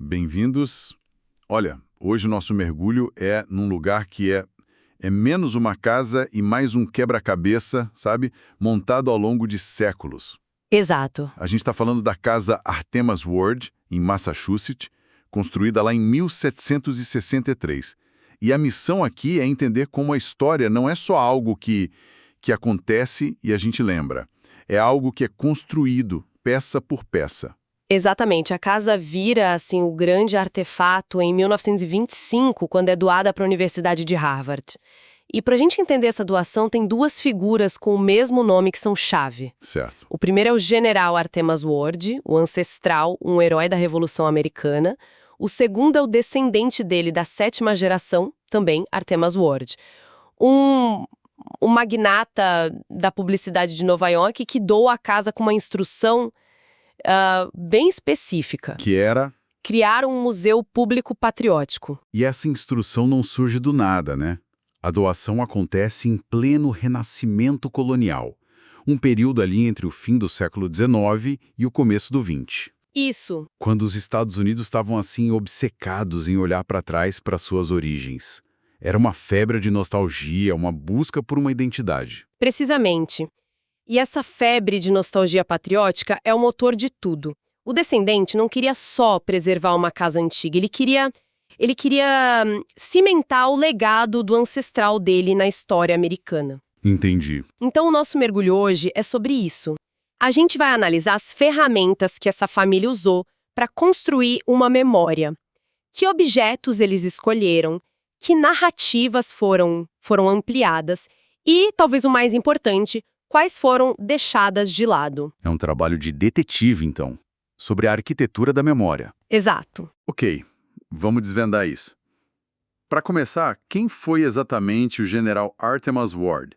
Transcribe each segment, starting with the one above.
Bem-vindos. Olha, hoje o nosso mergulho é num lugar que é menos uma casa e mais um quebra-cabeça, sabe? Montado ao longo de séculos. Exato. A gente está falando da casa Artemas Ward, em Massachusetts, construída lá em 1763. E a missão aqui é entender como a história não é só algo que acontece e a gente lembra. É algo que é construído, peça por peça. Exatamente. A casa vira, assim, o grande artefato em 1925, quando é doada para a Universidade de Harvard. E para a gente entender essa doação, tem duas figuras com o mesmo nome que são chave. Certo. O primeiro é o general Artemas Ward, o ancestral, um herói da Revolução Americana. O segundo é o descendente dele, da 7ª geração, também Artemas Ward. Um magnata da publicidade de Nova York que doa a casa com uma instrução bem específica. Que era... Criar um museu público patriótico. E essa instrução não surge do nada, né? A doação acontece em pleno renascimento colonial, um período ali entre o fim do século XIX e o começo do XX. Isso. Quando os Estados Unidos estavam assim obcecados em olhar para trás para suas origens. Era uma febre de nostalgia, uma busca por uma identidade. Precisamente. E essa febre de nostalgia patriótica é o motor de tudo. O descendente não queria só preservar uma casa antiga, ele queria cimentar o legado do ancestral dele na história americana. Entendi. Então o nosso mergulho hoje é sobre isso. A gente vai analisar as ferramentas que essa família usou para construir uma memória. Que objetos eles escolheram, que narrativas foram ampliadas e, talvez o mais importante, quais foram deixadas de lado. É um trabalho de detetive, então, sobre a arquitetura da memória. Exato. Ok, vamos desvendar isso. Para começar, quem foi exatamente o general Artemas Ward?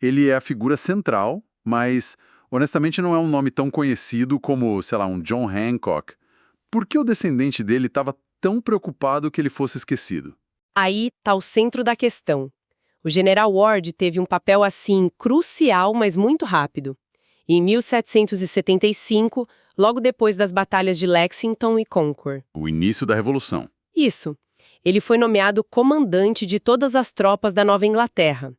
Ele é a figura central, mas, honestamente, não é um nome tão conhecido como, sei lá, um John Hancock. Por que o descendente dele estava tão preocupado que ele fosse esquecido? Aí está o centro da questão. O general Ward teve um papel assim crucial, mas muito rápido. Em 1775, logo depois das batalhas de Lexington e Concord. O início da Revolução. Isso. Ele foi nomeado comandante de todas as tropas da Nova Inglaterra.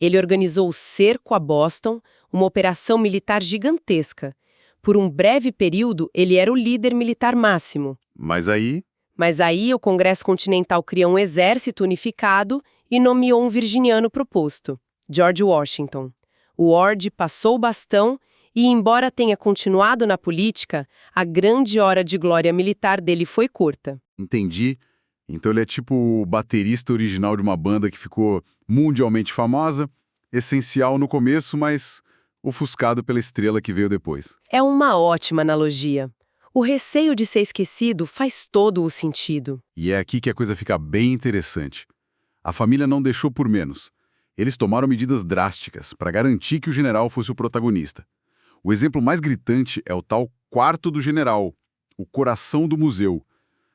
Ele organizou o cerco a Boston, uma operação militar gigantesca. Por um breve período, ele era o líder militar máximo. Mas aí o Congresso Continental criou um exército unificado e nomeou um virginiano para o posto, George Washington. O Ward passou o bastão e, embora tenha continuado na política, a grande hora de glória militar dele foi curta. entendi. Então ele é tipo o baterista original de uma banda que ficou mundialmente famosa, essencial no começo, mas ofuscado pela estrela que veio depois. É uma ótima analogia. O receio de ser esquecido faz todo o sentido. E é aqui que a coisa fica bem interessante. A família não deixou por menos. Eles tomaram medidas drásticas para garantir que o general fosse o protagonista. O exemplo mais gritante é o tal quarto do general, o coração do museu.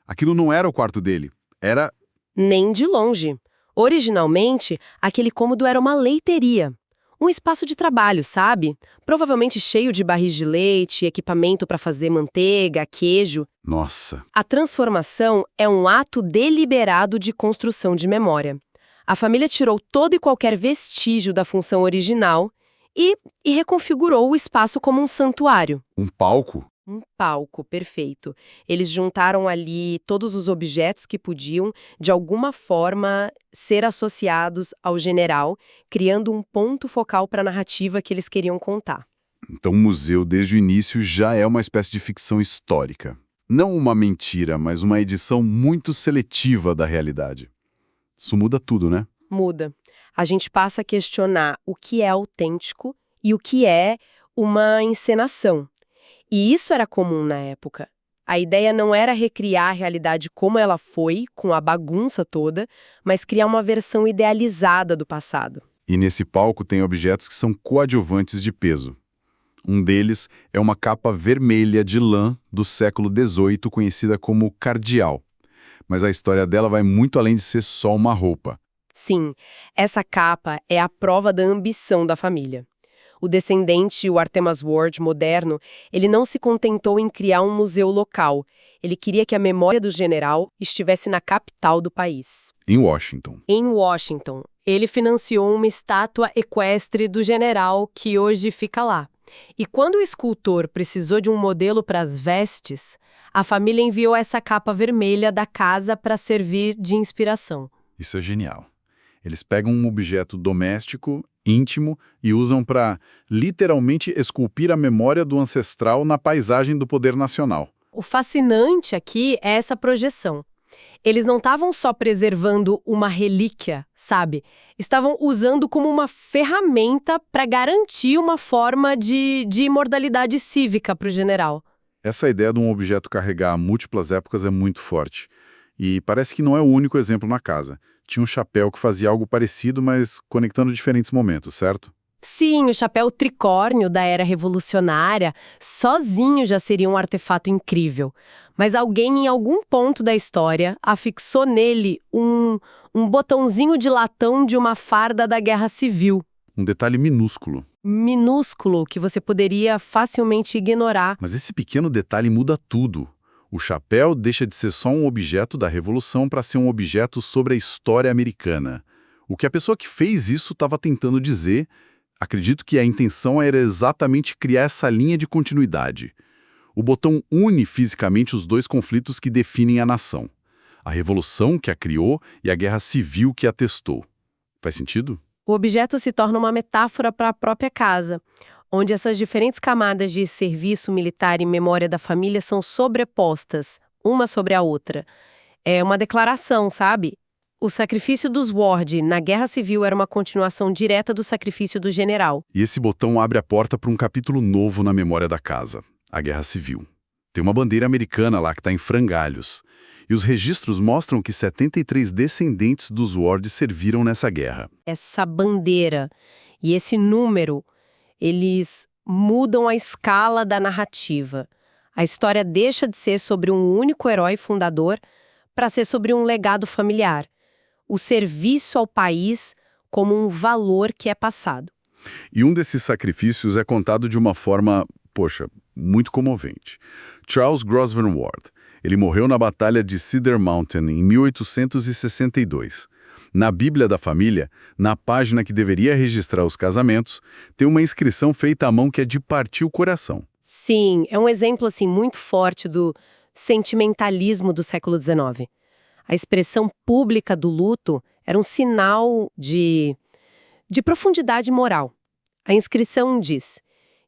Aquilo não era o quarto dele, era... Nem de longe. Originalmente, aquele cômodo era uma leiteria. Um espaço de trabalho, sabe? Provavelmente cheio de barris de leite, equipamento para fazer manteiga, queijo. Nossa! A transformação é um ato deliberado de construção de memória. A família tirou todo e qualquer vestígio da função original e reconfigurou o espaço como um santuário. Um palco? Um palco, perfeito. Eles juntaram ali todos os objetos que podiam, de alguma forma, ser associados ao general, criando um ponto focal para a narrativa que eles queriam contar. Então o museu, desde o início, já é uma espécie de ficção histórica. Não uma mentira, mas uma edição muito seletiva da realidade. Isso muda tudo, né? Muda. A gente passa a questionar o que é autêntico e o que é uma encenação. E isso era comum na época. A ideia não era recriar a realidade como ela foi, com a bagunça toda, mas criar uma versão idealizada do passado. E nesse palco tem objetos que são coadjuvantes de peso. Um deles é uma capa vermelha de lã do século XVIII, conhecida como cardeal. Mas a história dela vai muito além de ser só uma roupa. Sim, essa capa é a prova da ambição da família. O descendente, o Artemas Ward moderno, ele não se contentou em criar um museu local. Ele queria que a memória do general estivesse na capital do país. Em Washington. Em Washington, ele financiou uma estátua equestre do general que hoje fica lá. E quando o escultor precisou de um modelo para as vestes, a família enviou essa capa vermelha da casa para servir de inspiração. Isso é genial. Eles pegam um objeto doméstico, íntimo, e usam para, literalmente, esculpir a memória do ancestral na paisagem do poder nacional. O fascinante aqui é essa projeção. Eles não estavam só preservando uma relíquia, sabe? Estavam usando como uma ferramenta para garantir uma forma de imortalidade cívica para o general. Essa ideia de um objeto carregar múltiplas épocas é muito forte. E parece que não é o único exemplo na casa. Tinha um chapéu que fazia algo parecido, mas conectando diferentes momentos, certo? Sim, o chapéu tricórnio da era revolucionária sozinho já seria um artefato incrível. Mas alguém em algum ponto da história afixou nele um botãozinho de latão de uma farda da Guerra Civil. Um detalhe minúsculo. Minúsculo, que você poderia facilmente ignorar. Mas esse pequeno detalhe muda tudo. O chapéu deixa de ser só um objeto da Revolução para ser um objeto sobre a história americana. O que a pessoa que fez isso estava tentando dizer, acredito que a intenção era exatamente criar essa linha de continuidade. O botão une fisicamente os dois conflitos que definem a nação. A Revolução que a criou e a Guerra Civil que a testou. Faz sentido? O objeto se torna uma metáfora para a própria casa, onde essas diferentes camadas de serviço militar e memória da família são sobrepostas, uma sobre a outra. É uma declaração, sabe? O sacrifício dos Ward na Guerra Civil era uma continuação direta do sacrifício do general. E esse botão abre a porta para um capítulo novo na memória da casa, a Guerra Civil. Tem uma bandeira americana lá que está em frangalhos. E os registros mostram que 73 descendentes dos Ward serviram nessa guerra. Essa bandeira e esse número, eles mudam a escala da narrativa. A história deixa de ser sobre um único herói fundador para ser sobre um legado familiar. O serviço ao país como um valor que é passado. E um desses sacrifícios é contado de uma forma, muito comovente. Charles Grosvenor Ward. Ele morreu na Batalha de Cedar Mountain em 1862. Na Bíblia da Família, na página que deveria registrar os casamentos, tem uma inscrição feita à mão que é de partir o coração. Sim, é um exemplo muito forte do sentimentalismo do século XIX. A expressão pública do luto era um sinal de profundidade moral. A inscrição diz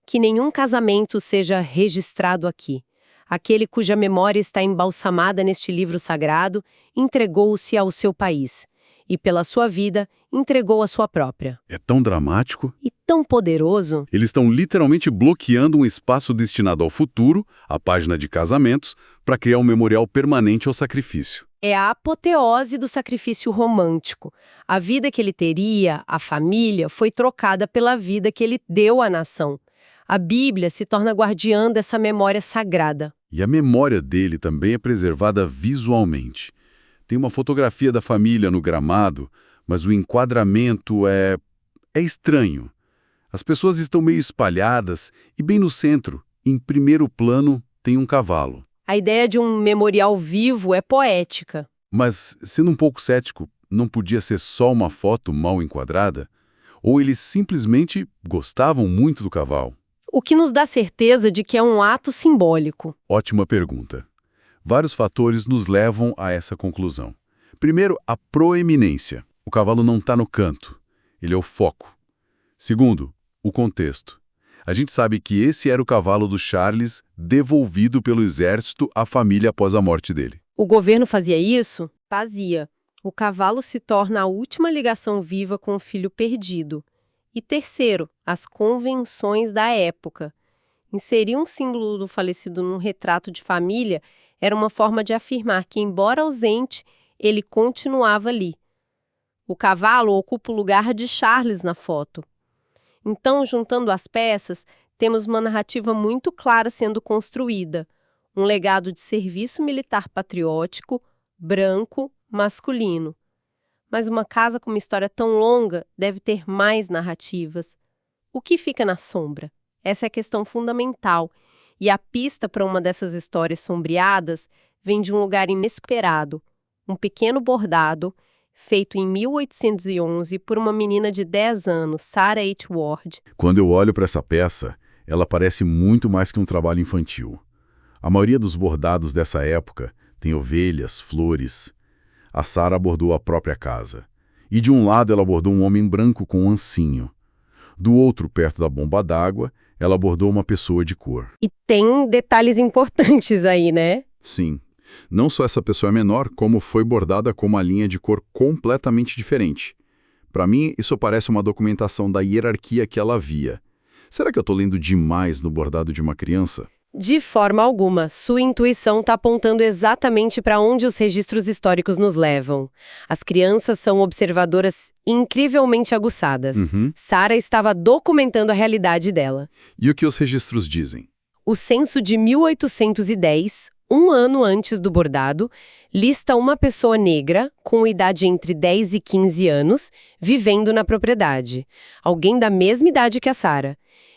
que nenhum casamento seja registrado aqui. Aquele cuja memória está embalsamada neste livro sagrado entregou-se ao seu país e, pela sua vida, entregou a sua própria. É tão dramático. E tão poderoso. Eles estão literalmente bloqueando um espaço destinado ao futuro, a página de casamentos, para criar um memorial permanente ao sacrifício. É a apoteose do sacrifício romântico. A vida que ele teria, a família, foi trocada pela vida que ele deu à nação. A Bíblia se torna guardiã dessa memória sagrada. E a memória dele também é preservada visualmente. Tem uma fotografia da família no gramado, mas o enquadramento é estranho. As pessoas estão meio espalhadas e bem no centro, em primeiro plano, tem um cavalo. A ideia de um memorial vivo é poética. Mas, sendo um pouco cético, não podia ser só uma foto mal enquadrada? Ou eles simplesmente gostavam muito do cavalo? O que nos dá certeza de que é um ato simbólico. Ótima pergunta. Vários fatores nos levam a essa conclusão. Primeiro, a proeminência. O cavalo não está no canto, ele é o foco. Segundo, o contexto. A gente sabe que esse era o cavalo do Charles devolvido pelo exército à família após a morte dele. O governo fazia isso? Fazia. O cavalo se torna a última ligação viva com o filho perdido. E terceiro, as convenções da época. Inserir um símbolo do falecido num retrato de família era uma forma de afirmar que, embora ausente, ele continuava ali. O cavalo ocupa o lugar de Charles na foto. Então, juntando as peças, temos uma narrativa muito clara sendo construída. Um legado de serviço militar patriótico, branco, masculino. Mas uma casa com uma história tão longa deve ter mais narrativas. O que fica na sombra? Essa é a questão fundamental. E a pista para uma dessas histórias sombreadas vem de um lugar inesperado, um pequeno bordado feito em 1811 por uma menina de 10 anos, Sarah H. Ward. Quando eu olho para essa peça, ela parece muito mais que um trabalho infantil. A maioria dos bordados dessa época tem ovelhas, flores. A Sarah bordou a própria casa. E de um lado ela bordou um homem branco com um ancinho. Do outro, perto da bomba d'água, ela bordou uma pessoa de cor. E tem detalhes importantes aí, né? Sim. Não só essa pessoa é menor, como foi bordada com uma linha de cor completamente diferente. Para mim, isso parece uma documentação da hierarquia que ela via. Será que eu estou lendo demais no bordado de uma criança? De forma alguma, sua intuição está apontando exatamente para onde os registros históricos nos levam. As crianças são observadoras incrivelmente aguçadas. Sarah estava documentando a realidade dela. E o que os registros dizem? O censo de 1810, um ano antes do bordado, lista uma pessoa negra com idade entre 10 e 15 anos vivendo na propriedade. Alguém da mesma idade que a Sarah.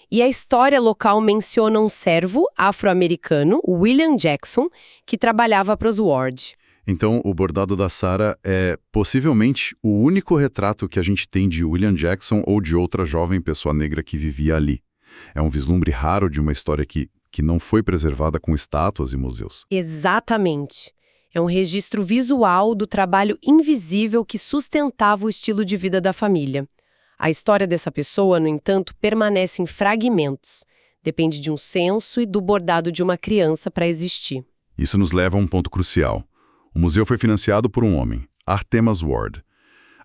E a história local menciona um servo afro-americano, William Jackson, que trabalhava para os Ward. Então, o bordado da Sarah é possivelmente o único retrato que a gente tem de William Jackson ou de outra jovem pessoa negra que vivia ali. É um vislumbre raro de uma história que não foi preservada com estátuas e museus. Exatamente. É um registro visual do trabalho invisível que sustentava o estilo de vida da família. A história dessa pessoa, no entanto, permanece em fragmentos. Depende de um censo e do bordado de uma criança para existir. Isso nos leva a um ponto crucial. O museu foi financiado por um homem, Artemas Ward.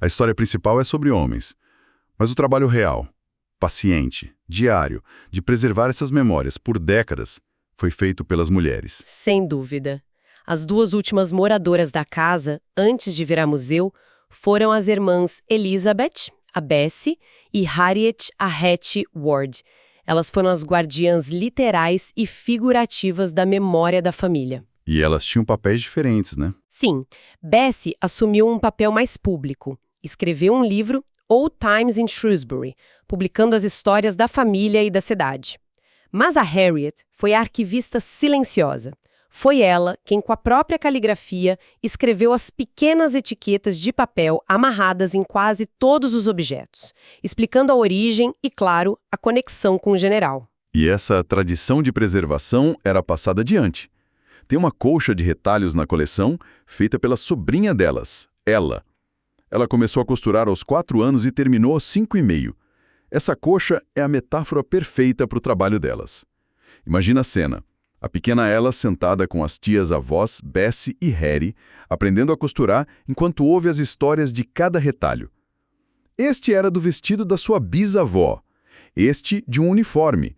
A história principal é sobre homens. Mas o trabalho real, paciente, diário, de preservar essas memórias por décadas, foi feito pelas mulheres. Sem dúvida. As duas últimas moradoras da casa, antes de virar museu, foram as irmãs Elizabeth, a Bessie, e Harriet, a Hattie Ward. Elas foram as guardiãs literais e figurativas da memória da família. E elas tinham papéis diferentes, né? Sim, Bessie assumiu um papel mais público. Escreveu um livro, Old Times in Shrewsbury, publicando as histórias da família e da cidade. Mas a Harriet foi a arquivista silenciosa. Foi ela quem, com a própria caligrafia, escreveu as pequenas etiquetas de papel amarradas em quase todos os objetos, explicando a origem e, claro, a conexão com o general. E essa tradição de preservação era passada adiante. Tem uma colcha de retalhos na coleção, feita pela sobrinha delas, ela. Ela começou a costurar aos 4 anos e terminou aos 5,5. Essa colcha é a metáfora perfeita para o trabalho delas. Imagina a cena. A pequena ela sentada com as tias-avós, Bessie e Harry, aprendendo a costurar enquanto ouve as histórias de cada retalho. Este era do vestido da sua bisavó, este de um uniforme.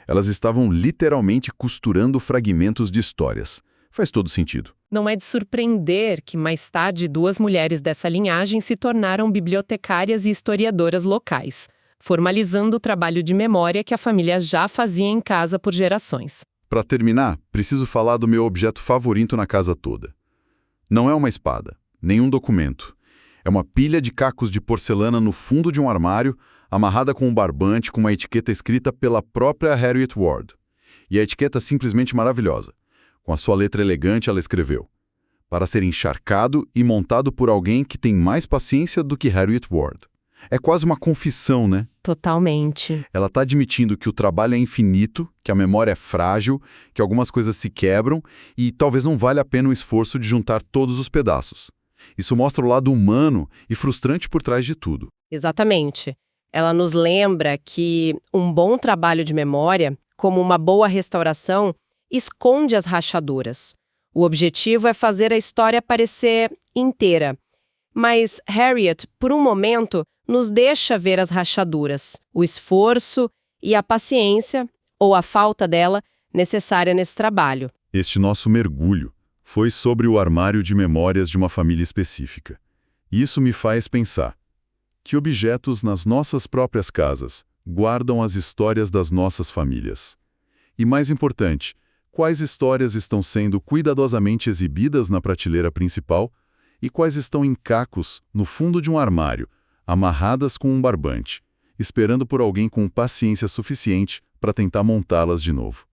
Elas estavam literalmente costurando fragmentos de histórias. Faz todo sentido. Não é de surpreender que, mais tarde, 2 mulheres dessa linhagem se tornaram bibliotecárias e historiadoras locais, formalizando o trabalho de memória que a família já fazia em casa por gerações. Para terminar, preciso falar do meu objeto favorito na casa toda. Não é uma espada, nem um documento. É uma pilha de cacos de porcelana no fundo de um armário, amarrada com um barbante com uma etiqueta escrita pela própria Harriet Ward. E a etiqueta é simplesmente maravilhosa. Com a sua letra elegante, ela escreveu: para ser encharcado e montado por alguém que tem mais paciência do que Harriet Ward. É quase uma confissão, né? Totalmente. Ela está admitindo que o trabalho é infinito, que a memória é frágil, que algumas coisas se quebram e talvez não valha a pena o esforço de juntar todos os pedaços. Isso mostra o lado humano e frustrante por trás de tudo. Exatamente. Ela nos lembra que um bom trabalho de memória, como uma boa restauração, esconde as rachaduras. O objetivo é fazer a história parecer inteira. Mas Harriet, por um momento, nos deixa ver as rachaduras, o esforço e a paciência, ou a falta dela, necessária nesse trabalho. Este nosso mergulho foi sobre o armário de memórias de uma família específica. Isso me faz pensar: que objetos nas nossas próprias casas guardam as histórias das nossas famílias? E mais importante, quais histórias estão sendo cuidadosamente exibidas na prateleira principal e quais estão em cacos no fundo de um armário, amarradas com um barbante? esperando por alguém com paciência suficiente para tentar montá-las de novo.